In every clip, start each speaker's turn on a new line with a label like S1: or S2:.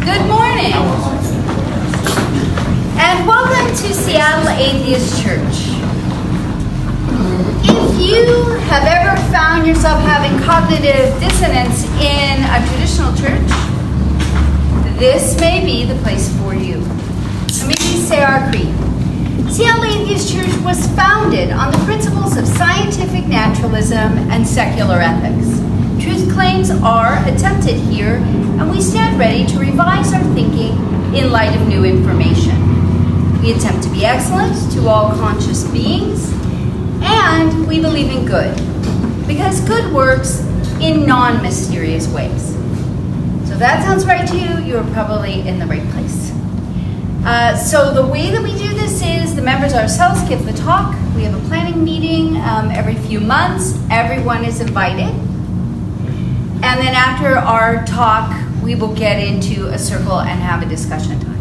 S1: Good morning, and welcome to Seattle Atheist Church. If you have ever found yourself having cognitive dissonance in a traditional church, this may be the place for you. Let me say our creed. Seattle Atheist Church was founded on the principles of scientific naturalism and secular ethics. Truth claims are attempted here, and we stand ready to revise our thinking in light of new information. We attempt to be excellent to all conscious beings, and we believe in good, because good works in non-mysterious ways. So if that sounds right to you, you're probably in the right place. So the way that we do this is the members ourselves give the talk. We have a planning meeting every few months. Everyone is invited. And then after our talk, we will get into a circle and have a discussion time.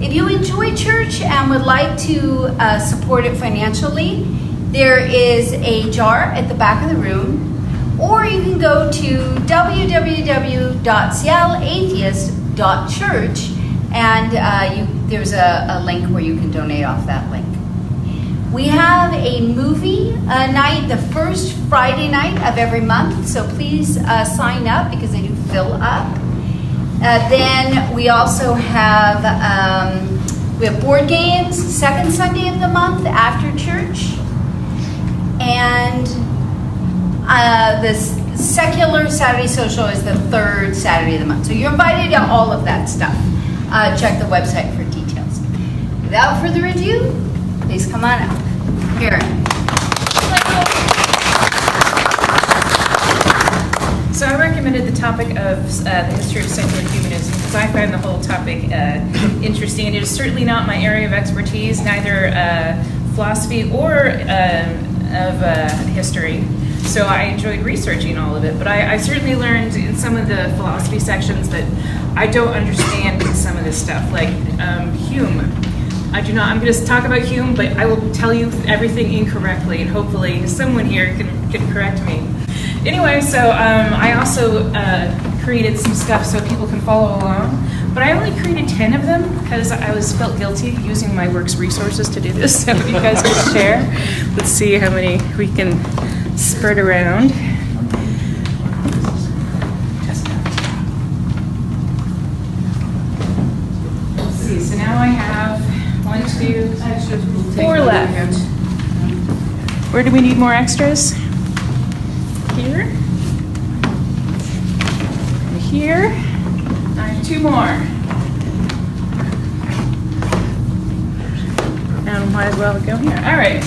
S1: If you enjoy church and would like to support it financially, there is a jar at the back of the room, or you can go to www.seattleatheist.church, and there's a link where you can donate off that link. We have a movie night the first Friday night of every month, so please sign up because they do fill up. Then we also have board games second Sunday of the month after church, and the secular Saturday social is the third Saturday of the month. So you're invited to all of that stuff. Check the website for details. Without further ado, please come on up. Here.
S2: So I recommended the topic of the history of secular humanism because I find the whole topic interesting. It is certainly not my area of expertise, neither philosophy or of history. So I enjoyed researching all of it. But I certainly learned in some of the philosophy sections that I don't understand some of this stuff, like Hume. I'm going to talk about Hume, but I will tell you everything incorrectly, and hopefully someone here can correct me. Anyway, so I also created some stuff so people can follow along, but I only created 10 of them because I felt guilty using my work's resources to do this, so you guys can share. Let's see how many we can spread around. Let's see, so now I have 1, 2, 4 left. Where do we need more extras? Here. And here. I have 2 more. And might as well go here. All right,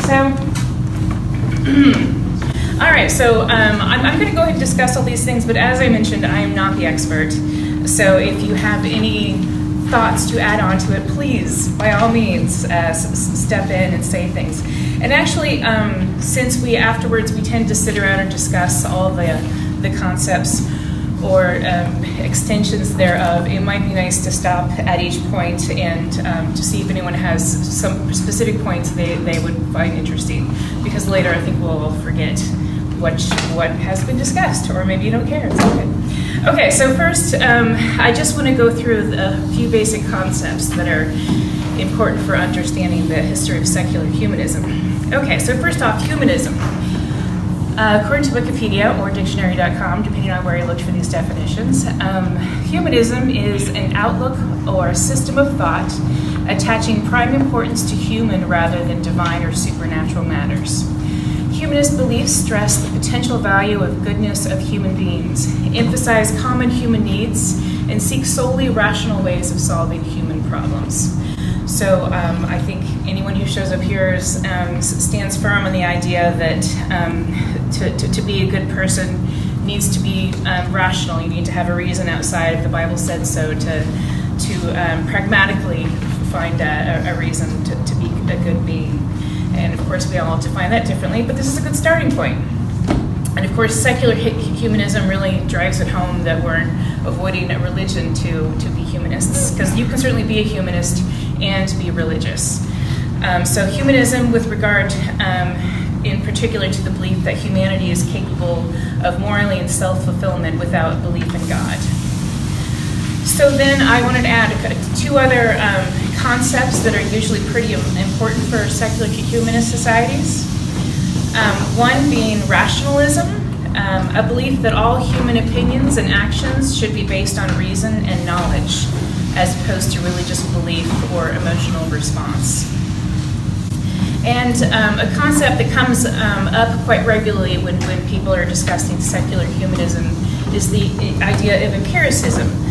S2: so I'm going to go ahead and discuss all these things, but as I mentioned, I am not the expert. So if you have any thoughts to add on to it, please, by all means, step in and say things. And actually, since we tend to sit around and discuss all the concepts or extensions thereof, it might be nice to stop at each point and to see if anyone has some specific points they would find interesting, because later I think we'll all forget what has been discussed, or maybe you don't care, it's okay. Okay, so first, I just want to go through a few basic concepts that are important for understanding the history of secular humanism. Okay, so first off, humanism. According to Wikipedia or dictionary.com, depending on where you looked for these definitions, humanism is an outlook or a system of thought attaching prime importance to human rather than divine or supernatural matters. Humanist beliefs stress the potential value of goodness of human beings, emphasize common human needs, and seek solely rational ways of solving human problems. So I think anyone who shows up here stands firm on the idea that to be a good person needs to be rational. You need to have a reason outside of the Bible said so to pragmatically find a reason to be a good being. And of course, we all define that differently, but this is a good starting point. And of course, secular humanism really drives it home that we're avoiding a religion to be humanists, because you can certainly be a humanist and be religious. So humanism with regard in particular to the belief that humanity is capable of morally and self-fulfillment without belief in God. So then I wanted to add two other concepts that are usually pretty important for secular humanist societies. One being rationalism, a belief that all human opinions and actions should be based on reason and knowledge, as opposed to religious belief or emotional response. And a concept that comes up quite regularly when people are discussing secular humanism is the idea of empiricism.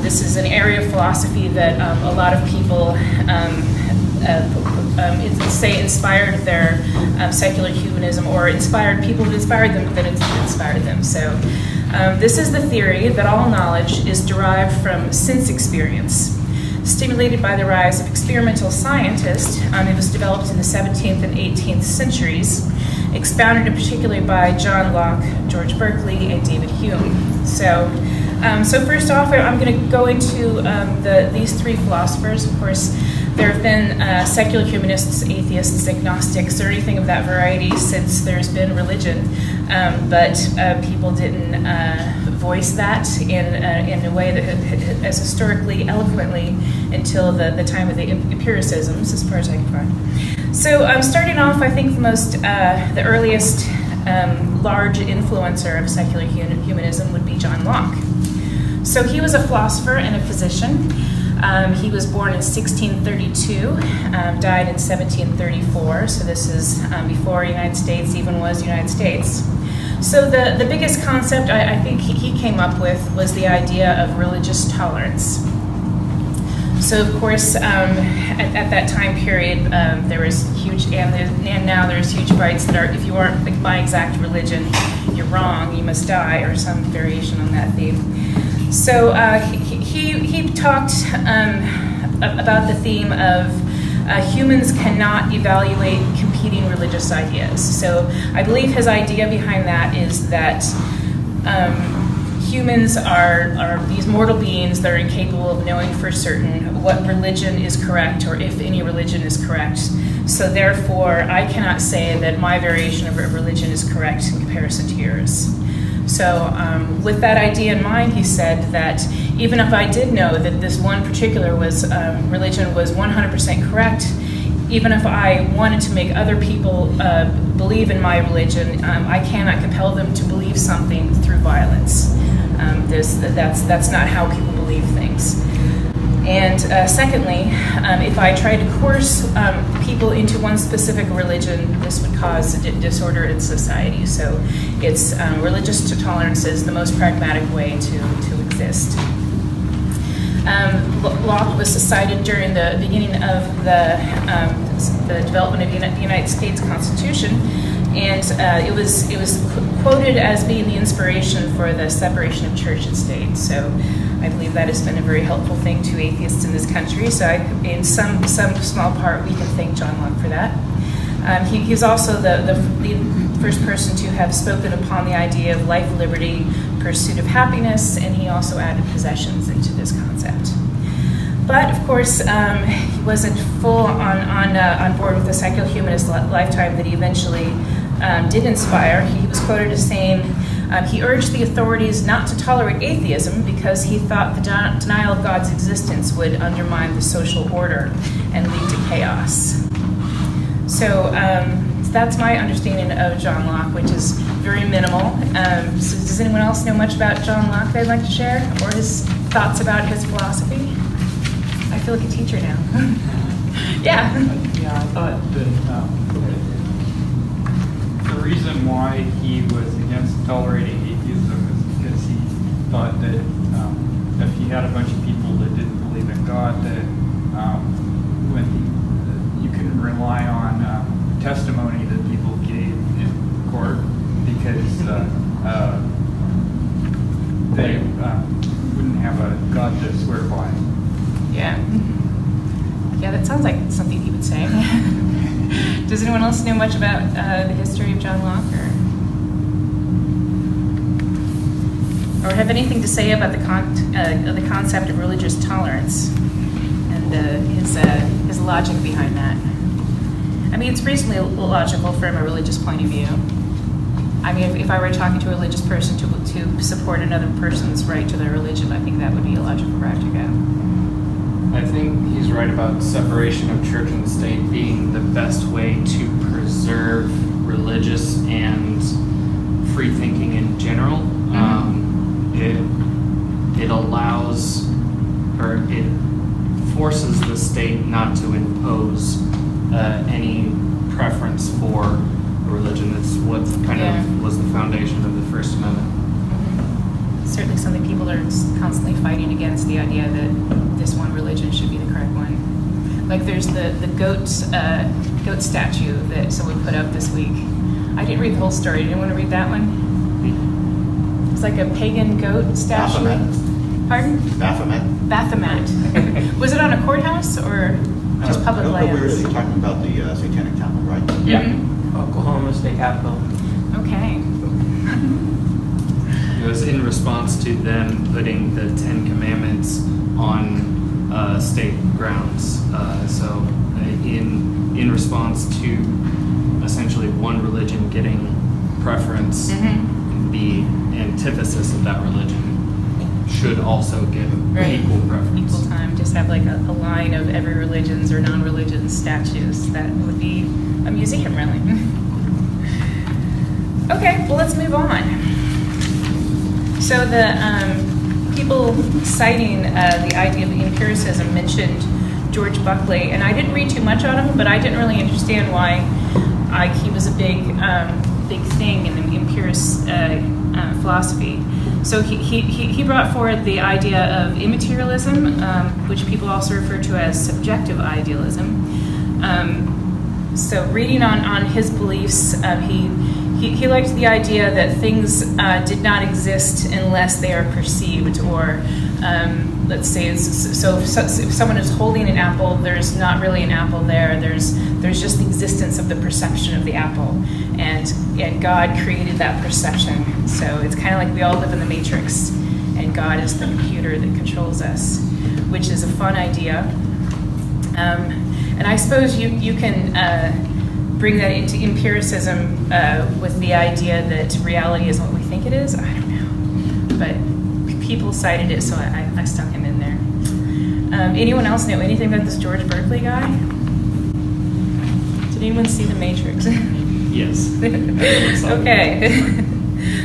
S2: This is an area of philosophy that a lot of people say inspired their secular humanism, or inspired people who inspired them that inspired them. So this is the theory that all knowledge is derived from sense experience. Stimulated by the rise of experimental scientists, it was developed in the 17th and 18th centuries, expounded in particular by John Locke, George Berkeley, and David Hume. So first off, I'm going to go into these three philosophers. Of course, there have been secular humanists, atheists, agnostics, or anything of that variety since there's been religion, but people didn't voice that in a way that as historically eloquently until the time of the empiricisms, as far as I can find. So starting off, I think the earliest large influencer of secular humanism would be John Locke. So he was a philosopher and a physician. He was born in 1632, died in 1734, so this is before the United States even was the United States. So the biggest concept I think he came up with was the idea of religious tolerance. So of course, at that time period, there was huge, and now there's huge fights that are, if you aren't my exact religion, you're wrong, you must die, or some variation on that theme. So he talked about the theme of humans cannot evaluate competing religious ideas. So I believe his idea behind that is that humans are these mortal beings that are incapable of knowing for certain what religion is correct, or if any religion is correct. So therefore, I cannot say that my variation of religion is correct in comparison to yours. So with that idea in mind, he said that even if I did know that this one particular religion was 100% correct, even if I wanted to make other people believe in my religion, I cannot compel them to believe something through violence. That's not how people believe things. And secondly, if I tried to coerce people into one specific religion, this would cause disorder in society. So it's religious tolerance is the most pragmatic way to exist. Locke was cited during the beginning of the development of the United States Constitution, and it was quoted as being the inspiration for the separation of church and state. So I believe that has been a very helpful thing to atheists in this country. So in some small part, we can thank John Locke for that. He's also the first person to have spoken upon the idea of life, liberty, pursuit of happiness, and he also added possessions into this concept. But of course, he wasn't full on board with the secular humanist lifetime that he eventually did inspire. He was quoted as saying, he urged the authorities not to tolerate atheism because he thought the denial of God's existence would undermine the social order and lead to chaos. So that's my understanding of John Locke, which is very minimal. So does anyone else know much about John Locke they'd like to share, or his thoughts about his philosophy? I feel like a teacher now. Yeah.
S3: Yeah, I thought that the reason why he was against tolerating atheism is because he thought that if you had a bunch of people that didn't believe in God, that you couldn't rely on testimony that people gave in court, because they wouldn't have a God to swear by.
S2: Yeah. Yeah, that sounds like something he would say. Does anyone else know much about the history of John Locke, or have anything to say about the concept of religious tolerance and his logic behind that? I mean, it's reasonably logical from a religious point of view. I mean, if I were talking to a religious person to support another person's right to their religion, I think that would be a logical route to go.
S3: I think he's right about separation of church and state being the best way to preserve religious and free thinking in general. It allows, or it forces the state not to impose any preference for a religion. It's what kind of was the foundation of the First Amendment.
S2: Certainly something people are constantly fighting against, the idea that this one religion should be the correct one. Like there's the goat statue that someone put up this week. I didn't read the whole story. Did anyone want to read that one? It's like a pagan goat statue.
S4: Baphomet.
S2: Pardon?
S4: Baphomet.
S2: Was it on a courthouse or just public lands?
S4: You're talking about the Satanic Temple, right?
S3: Yeah.
S5: Oklahoma State Capitol.
S2: Okay.
S3: It was in response to them putting the Ten Commandments on state grounds. So in response to essentially one religion getting preference, the antithesis of that religion should also get equal preference.
S2: Equal time. Just have like a line of every religion's or non-religion's statues. That would be a museum, really. Okay, well, let's move on. So the people citing the idea of empiricism mentioned George Berkeley, and I didn't read too much on him, but I didn't really understand why he was a big thing in the empirist philosophy. So he brought forward the idea of immaterialism, which people also refer to as subjective idealism. So reading on his beliefs, he liked the idea that things did not exist unless they are perceived, or let's say, if someone is holding an apple, there's not really an apple there. There's just the existence of the perception of the apple, and God created that perception. So it's kind of like we all live in the Matrix, and God is the computer that controls us, which is a fun idea. And I suppose you can bring that into empiricism with the idea that reality is what we think it is. I don't know, but people cited it, so I stuck him in there. Anyone else know anything about this George Berkeley guy? Did anyone see The Matrix?
S3: Yes.
S2: Okay.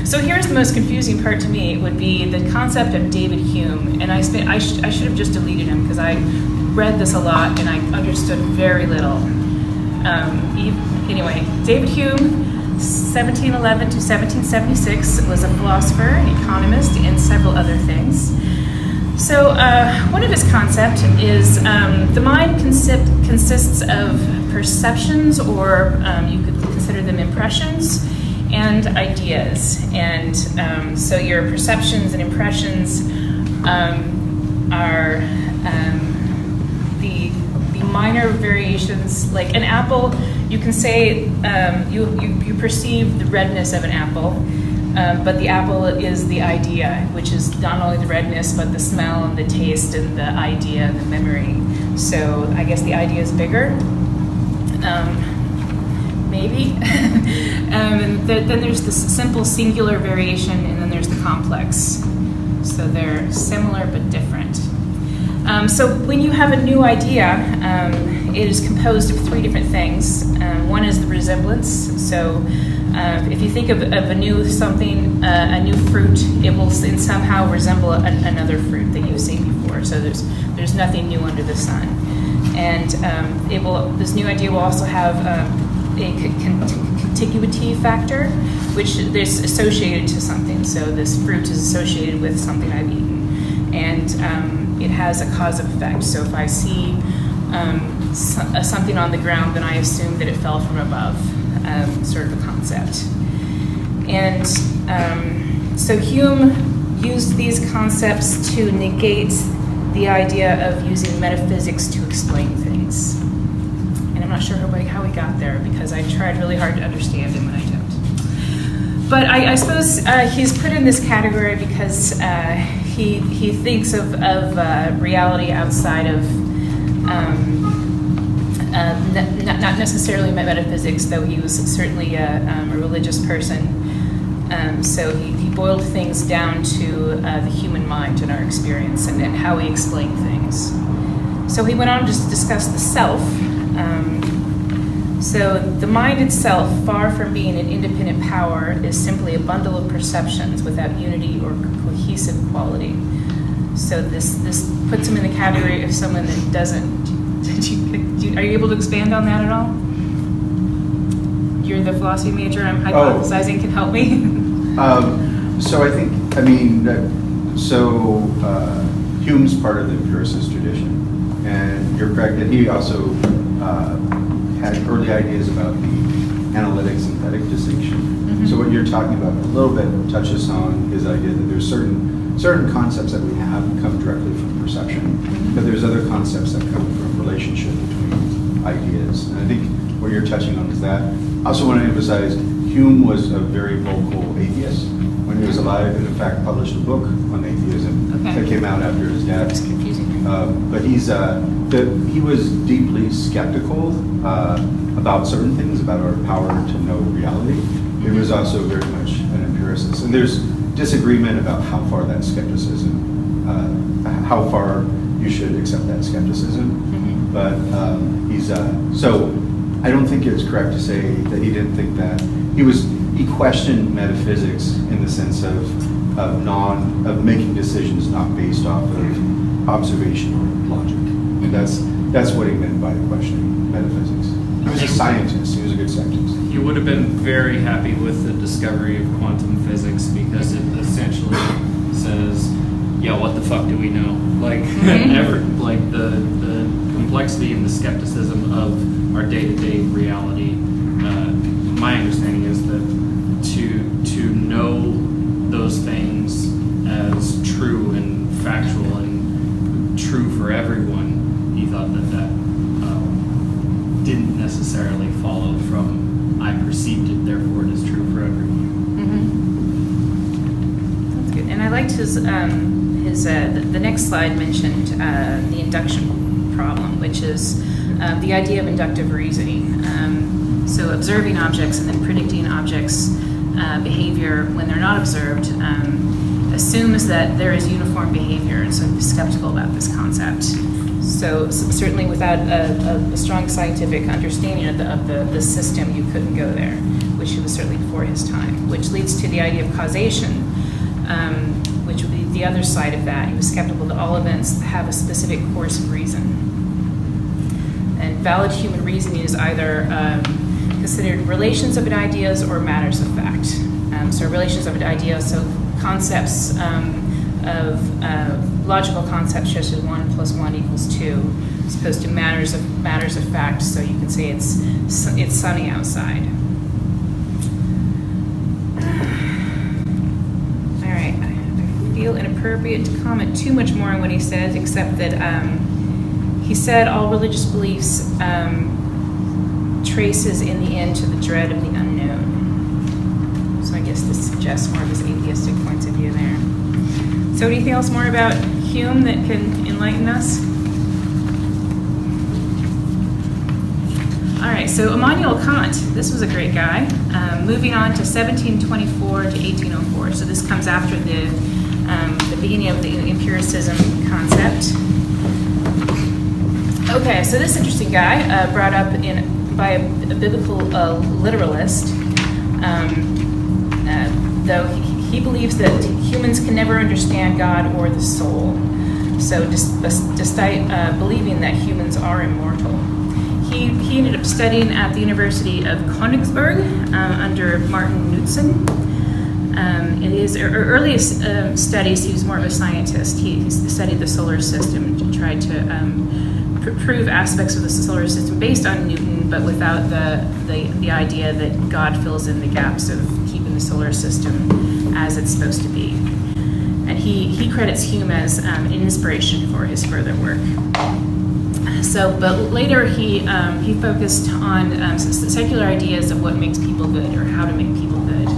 S2: So here's the most confusing part to me would be the concept of David Hume, and I should have just deleted him because I read this a lot and I understood very little. Anyway, David Hume, 1711 to 1776, was a philosopher, an economist, and several other things. So one of his concepts is the mind consists of perceptions, or you could consider them impressions, and ideas. And so your perceptions and impressions are the minor variations. Like an apple, you can say you perceive the redness of an apple, but the apple is the idea, which is not only the redness, but the smell and the taste and the idea and the memory. So I guess the idea is bigger, maybe. And then there's the simple singular variation, and then there's the complex. So they're similar but different. So when you have a new idea, it is composed of three different things. One is the resemblance. So if you think of a new something, a new fruit, it will somehow resemble another fruit that you've seen before. So there's nothing new under the sun. And this new idea will also have a contiguity factor, which is associated to something. So this fruit is associated with something I've eaten. And it has a cause and effect. So if I see something on the ground, then I assume that it fell from above, sort of a concept. And so Hume used these concepts to negate the idea of using metaphysics to explain things. And I'm not sure how he got there, because I tried really hard to understand him, and I don't. But I suppose he's put in this category because he thinks of reality outside of not necessarily metaphysics, though he was certainly a religious person. So he boiled things down to the human mind and our experience and how we explain things. So he went on to discuss the self. So the mind itself, far from being an independent power, is simply a bundle of perceptions without unity or cohesive quality. So this puts him in the category of someone that doesn't. Are you able to expand on that at all? You're the philosophy major. I'm hypothesizing can help me.
S6: Hume's part of the empiricist tradition, and you're correct that he also had early ideas about the analytic synthetic distinction.
S2: Mm-hmm.
S6: So what you're talking about a little bit touches on his idea that there's certain concepts that we have come directly from perception,
S2: Mm-hmm.
S6: but there's other concepts that come from relationship between ideas. And I think what you're touching on is that. I also want to emphasize Hume was a very vocal atheist when he was alive, and in fact published a book on atheism that came out after his death.
S2: It's confusing.
S6: But he was deeply skeptical about certain things, about our power to know reality. He was also very much an empiricist. And there's disagreement about how far that skepticism, how far you should accept that skepticism.
S2: Mm-hmm.
S6: But so I don't think it's correct to say that he didn't think that. He questioned metaphysics in the sense of making decisions not based off of observation or logic. And that's what he meant by questioning metaphysics. He was a scientist. He was a good scientist.
S3: He would have been very happy with the discovery of quantum physics because it essentially says, yeah, what the fuck do we know? Like, the complexity and the skepticism of our day-to-day reality. My understanding is that to know those things as true and factual and true for everyone, he thought that didn't necessarily follow from I perceived it, therefore it is true for everyone.
S2: Mm-hmm. That's good. And I liked his the next slide mentioned the induction problem, which is the idea of inductive reasoning. So observing objects and then predicting objects' behavior when they're not observed assumes that there is uniform behavior, and so I'm skeptical about this concept. So certainly without a strong scientific understanding of the system, you couldn't go there, which he was certainly before his time, which leads to the idea of causation, which would be the other side of that. He was skeptical that all events have a specific course of reason. And valid human reasoning is either considered relations of ideas or matters of fact. So relations of ideas, so concepts of logical concepts such as 1 + 1 = 2, as opposed to matters of fact. So you can say it's sunny outside. All right, I feel inappropriate to comment too much more on what he said, except that he said all religious beliefs traces in the end to the dread of the unknown. So I guess this suggests more of his atheistic points of view there. So anything else more about Hume that can enlighten us? All right, so Immanuel Kant, this was a great guy. Moving on to 1724 to 1804. So this comes after the beginning of the empiricism concept. Okay, so this interesting guy, brought up by a biblical literalist, though he believes that humans can never understand God or the soul. So despite believing that humans are immortal, he ended up studying at the University of Königsberg under Martin Knudsen. In his earliest studies, he was more of a scientist. He studied the solar system and tried to prove aspects of the solar system based on Newton, but without the idea that God fills in the gaps of keeping the solar system as it's supposed to be. And he credits Hume as an inspiration for his further work. So, but later he focused on secular ideas of what makes people good, or how to make people good.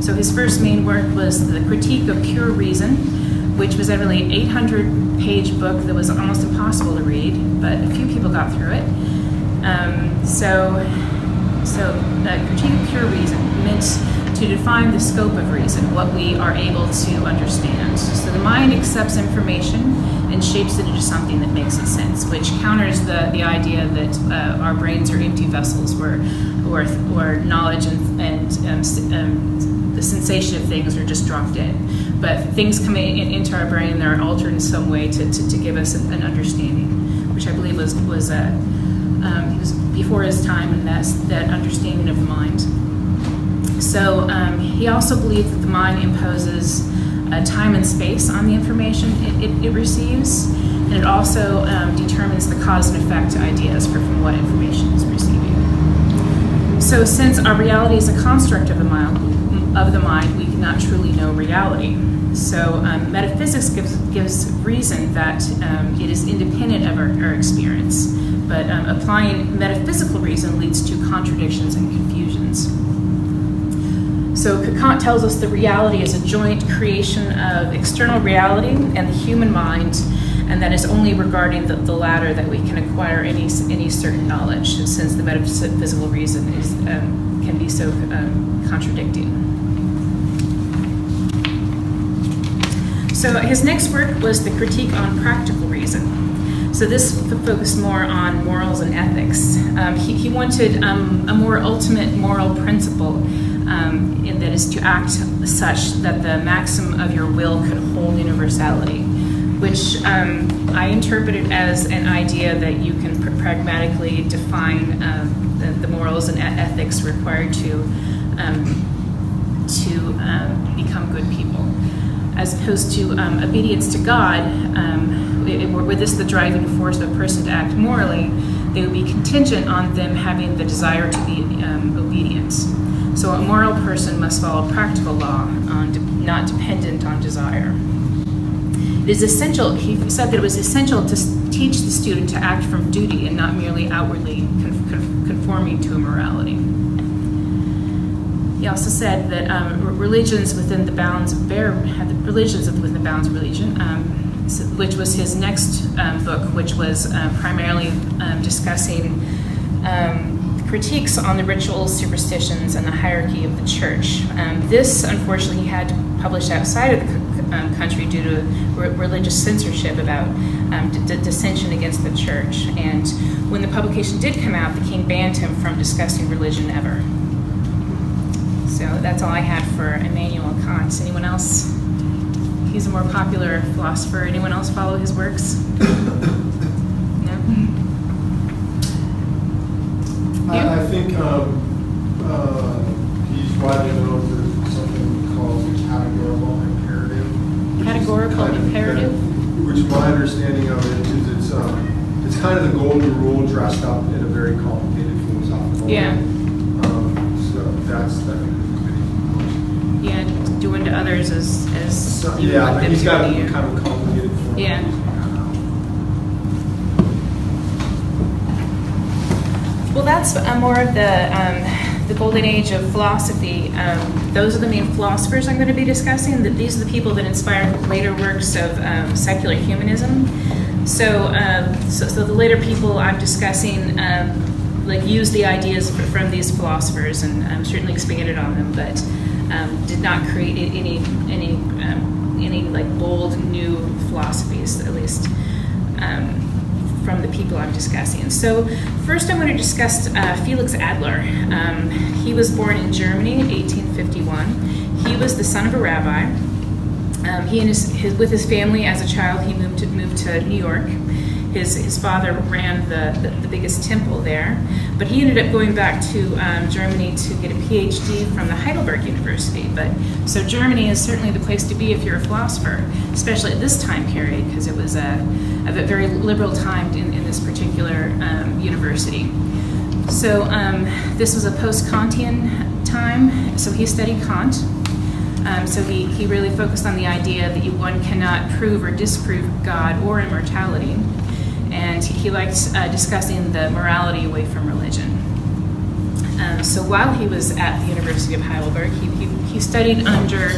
S2: So his first main work was The Critique of Pure Reason, which was really an 800-page book that was almost impossible to read, but a few people got through it. So The Critique of Pure Reason meant to define the scope of reason, what we are able to understand. So the mind accepts information and shapes it into something that makes it sense, which counters the idea that our brains are empty vessels where knowledge and the sensation of things are just dropped in. But things come into our brain, they're altered in some way to give us an understanding, which I believe was he was before his time, and that's that understanding of the mind. So he also believed that the mind imposes time and space on the information it receives, and it also determines the cause and effect to ideas from what information is receiving. So since our reality is a construct of the mind, we cannot truly know reality. So metaphysics gives reason that it is independent of our experience, but applying metaphysical reason leads to contradictions and confusions. So Kant tells us that reality is a joint creation of external reality and the human mind, and that it's only regarding the latter that we can acquire any certain knowledge, since the metaphysical reason can be so contradicting. So his next work was the Critique on Practical Reason. So this focused more on morals and ethics. He wanted a more ultimate moral principle, and that is to act such that the maxim of your will could hold universality, which I interpreted as an idea that you can pragmatically define the morals and ethics required to become good people, as opposed to obedience to God. Were this the driving force of a person to act morally, they would be contingent on them having the desire to be obedient. So a moral person must follow practical law, not dependent on desire. It is essential, he said that it was essential to teach the student to act from duty and not merely outwardly conforming to a morality. He also said that religions within the bounds of religion, which was his next book, which was primarily discussing critiques on the rituals, superstitions, and the hierarchy of the church. This, unfortunately, he had to publish outside of the country due to religious censorship about dissension against the church. And when the publication did come out, the king banned him from discussing religion ever. So that's all I had for Immanuel Kant. Anyone else? He's a more popular philosopher. Anyone else follow his works? No?
S7: I think he's widely known for something called the categorical imperative.
S2: Categorical imperative?
S7: Which my understanding of it is it's kind of the golden rule dressed up in a very complicated philosophical way.
S2: Yeah.
S7: So that's
S2: Yeah, do unto others as you
S7: yeah,
S2: want
S7: but
S2: them
S7: he's
S2: to
S7: got
S2: do.
S7: a kind of complicated form.
S2: Yeah. Well, that's more of the golden age of philosophy. Those are the main philosophers I'm going to be discussing. These are the people that inspired later works of secular humanism. So the later people I'm discussing use the ideas from these philosophers and certainly expanded on them, but did not create any bold new philosophies, at least from the people I'm discussing. So first I'm going to discuss Felix Adler. He was born in Germany in 1851. He was the son of a rabbi. He and with his family as a child, he moved to New York. His father ran the biggest temple there, but he ended up going back to Germany to get a PhD from the Heidelberg University. So Germany is certainly the place to be if you're a philosopher, especially at this time period, because it was a very liberal time in this particular university. So this was a post-Kantian time, so he studied Kant. So he really focused on the idea that one cannot prove or disprove God or immortality. And he liked discussing the morality away from religion. So while he was at the University of Heidelberg, he studied under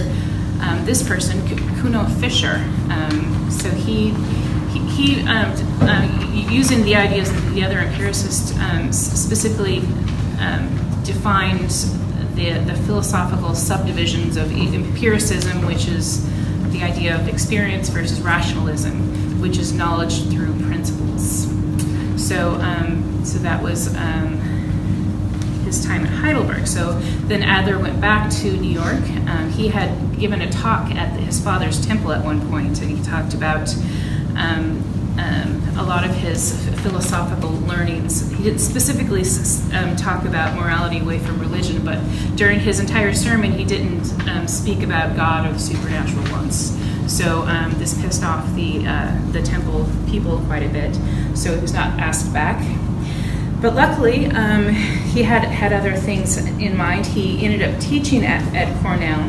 S2: this person, Kuno Fischer. So he using the ideas that the other empiricists specifically defined the philosophical subdivisions of empiricism, which is the idea of experience, versus rationalism, which is knowledge through principles. So that was his time at Heidelberg. So then Adler went back to New York. He had given a talk at his father's temple at one point, and he talked about a lot of his philosophical learnings. He didn't specifically talk about morality away from religion, but during his entire sermon, he didn't speak about God or the supernatural once. So this pissed off the temple people quite a bit. So he was not asked back. But luckily, he had other things in mind. He ended up teaching at Cornell.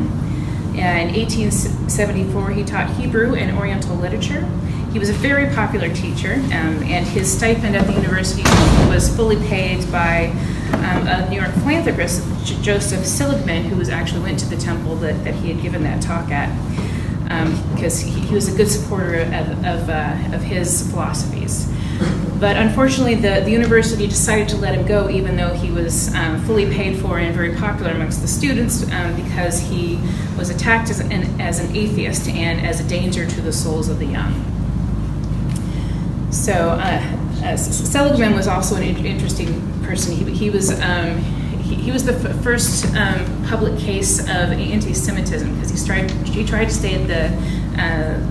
S2: In 1874, he taught Hebrew and Oriental literature. He was a very popular teacher, and his stipend at the university was fully paid by a New York philanthropist, Joseph Seligman, who actually went to the temple that he had given that talk at, because he was a good supporter of his philosophies. But unfortunately, the university decided to let him go, even though he was fully paid for and very popular amongst the students, because he was attacked as an atheist and as a danger to the souls of the young. So Seligman was also an interesting person. He was the first public case of anti-Semitism, because he tried to stay at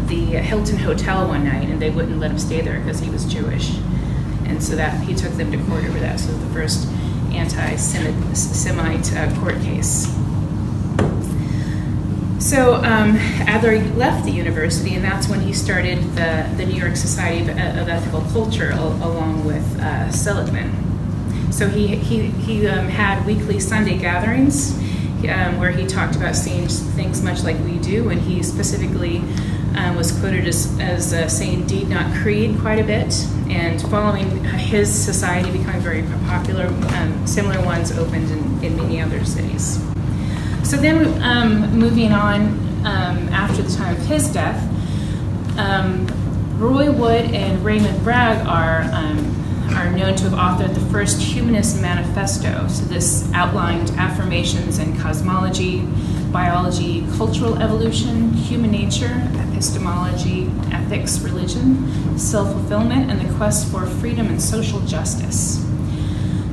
S2: the Hilton Hotel one night, and they wouldn't let him stay there because he was Jewish, and so that he took them to court over that. So the first anti-Semite court case. So Adler left the university, and that's when he started the New York Society of Ethical Culture along with Seligman. So he had weekly Sunday gatherings where he talked about seeing things much like we do, and he specifically was quoted as saying "deed, not creed" quite a bit. And following his society becoming very popular, similar ones opened in many other cities. So then, moving on after the time of his death, Roy Wood and Raymond Bragg are known to have authored the first Humanist Manifesto. So this outlined affirmations in cosmology, biology, cultural evolution, human nature, epistemology, ethics, religion, self-fulfillment, and the quest for freedom and social justice.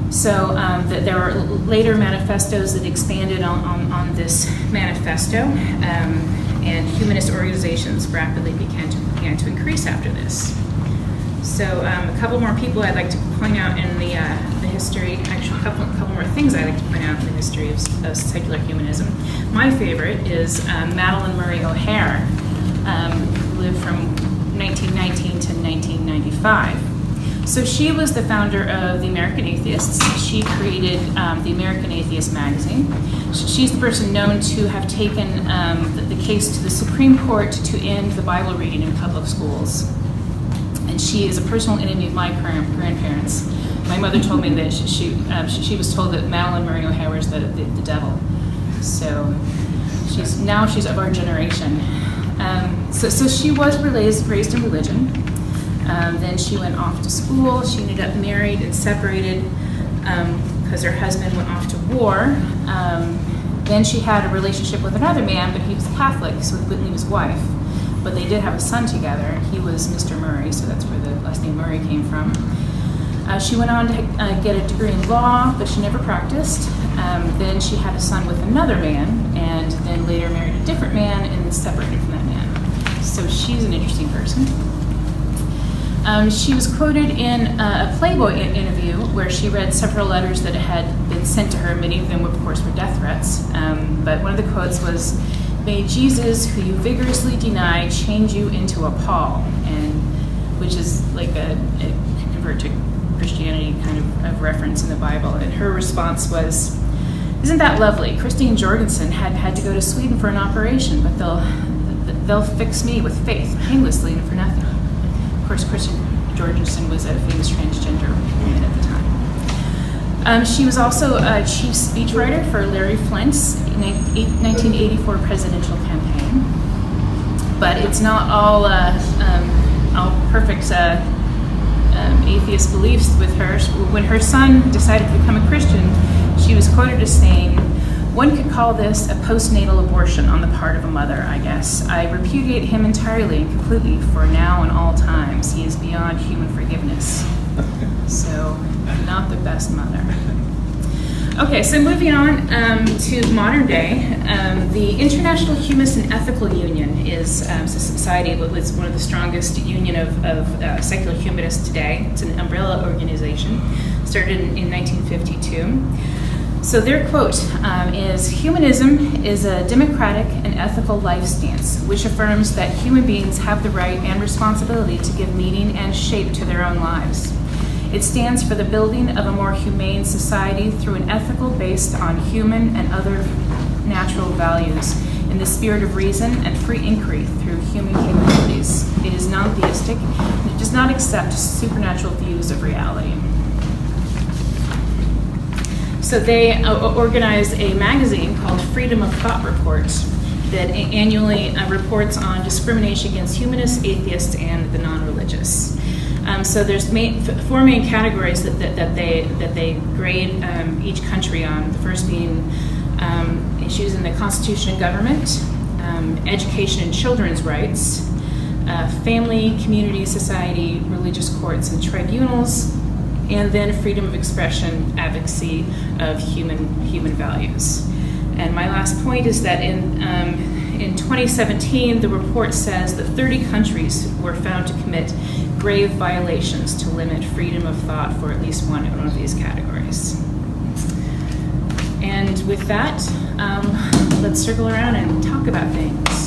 S2: So there are later manifestos that expanded on this manifesto, and humanist organizations rapidly began to increase after this. So a couple more people I'd like to point out in the history, actually a couple more things I'd like to point out in the history of secular humanism. My favorite is Madalyn Murray O'Hair, who lived from 1919 to 1995. So she was the founder of the American Atheists. She created the American Atheist magazine. She's the person known to have taken the case to the Supreme Court to end the Bible reading in public schools. And she is a personal enemy of my grandparents. My mother told me that she was told that Madalyn Murray O'Hair was the devil. So she's of our generation. So she was raised in religion. Then she went off to school. She ended up married and separated because her husband went off to war. Then she had a relationship with another man, but he was Catholic, so he wouldn't leave his wife. But they did have a son together. He was Mr. Murray, so that's where the last name Murray came from. She went on to get a degree in law, but she never practiced. Then she had a son with another man, and then later married a different man and separated from that man. So she's an interesting person. She was quoted in a Playboy interview where she read several letters that had been sent to her. Many of them, of course, were death threats. But one of the quotes was, "May Jesus, who you vigorously deny, change you into a Paul," and which is like a convert to Christianity kind of reference in the Bible. And her response was, "Isn't that lovely? Christine Jorgensen had to go to Sweden for an operation, but they'll fix me with faith, painlessly and for nothing." Of course, Christine Jorgensen was a famous transgender woman at the time. She was also a chief speechwriter for Larry Flint's 1984 presidential campaign. But it's not all perfect atheist beliefs with her. When her son decided to become a Christian, she was quoted as saying, One could call this a postnatal abortion on the part of a mother, I guess. I repudiate him entirely and completely for now and all times. He is beyond human forgiveness. So, not the best mother. Okay, so moving on to modern day, the International Humanist and Ethical Union is a society that was one of the strongest union of secular humanists today. It's an umbrella organization, started in 1952. So their quote is, "Humanism is a democratic and ethical life stance which affirms that human beings have the right and responsibility to give meaning and shape to their own lives. It stands for the building of a more humane society through an ethical based on human and other natural values in the spirit of reason and free inquiry through human capabilities. It is non-theistic and it does not accept supernatural views of reality." So they organize a magazine called Freedom of Thought Report that annually reports on discrimination against humanists, atheists, and the non-religious. So there's four main categories that they grade each country on. The first being issues in the Constitution and government, education and children's rights, family, community, society, religious courts and tribunals, and then freedom of expression, advocacy of human values. And my last point is that in 2017, the report says that 30 countries were found to commit grave violations to limit freedom of thought for at least one of these categories. And with that, let's circle around and talk about things.